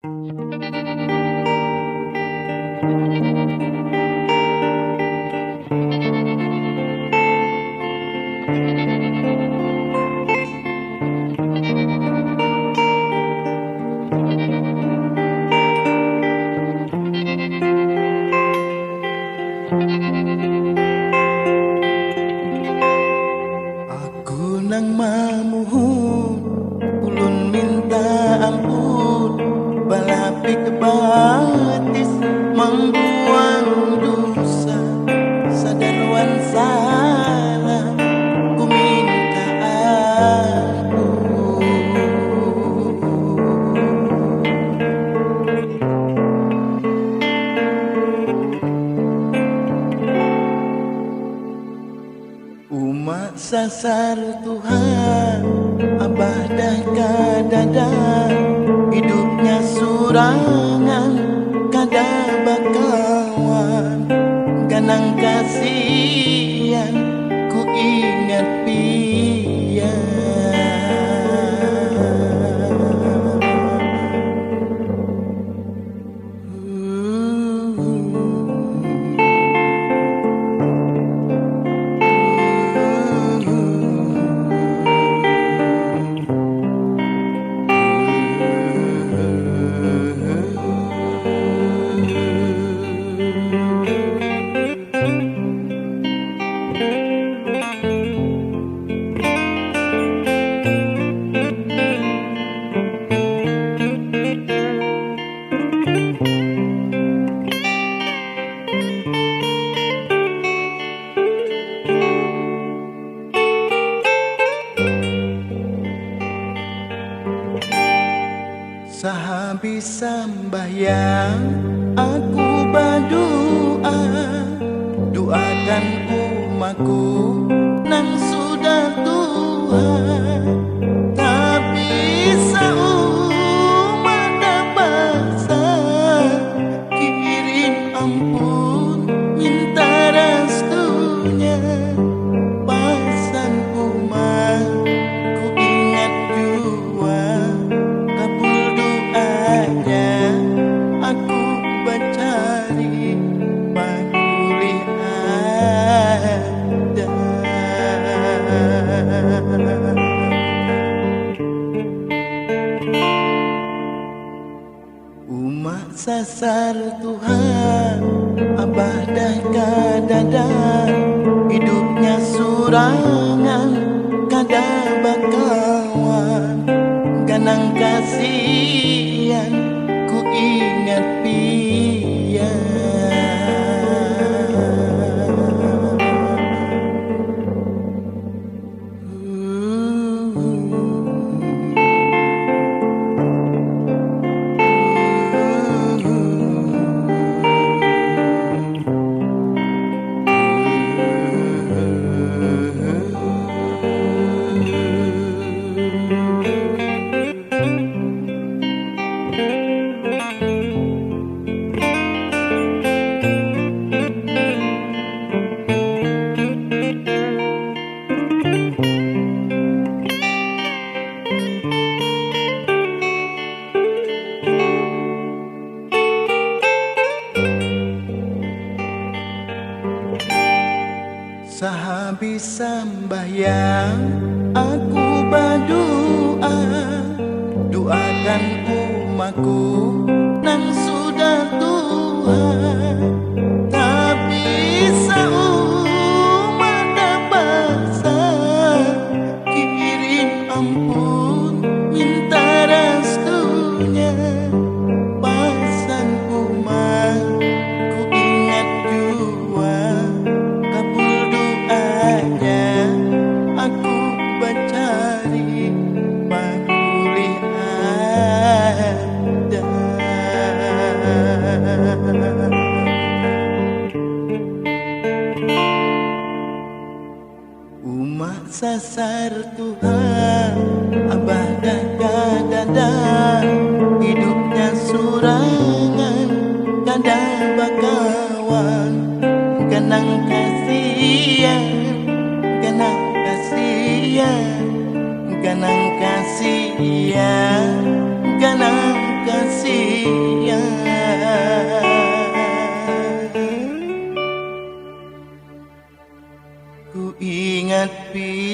Aku nang mamuhun, ulun minta ampun, balapi kebatis membuang dosa, sadarwan salah, ku minta ampun. Umat sasar Tuhan, abah dah kadadang, hidupnya surangan, kada bakawan, ganang kasihan, ku ingat pian. Sehabis sembahyang aku berdoa, doakan umatku nang sudah tua, tapi seumat bangsa kirim ampun minta restunya, pasan umat ku ingat jua, kabul doanya aku mencari pagulih ada. Umat sasar Tuhan, abah dah kadadang, hidupnya surangan, kada bakawan, ganang kasihan, ku ingat pian. Sehabis sembahyang aku berdoa, doakan umatku nang sudah tua, tapi seumat bangsa kirim ampun minta restunya, pasan umat ku ingat jua, kabul doanya aku mencari pagulih ada. Umat sasar Tuhan, abah dah kadadang, hidupnya surangan, kada bakawan, ganang kasihan, ganang kasihan, ganang kasihan, ganang kasihan. Ku ingat pian.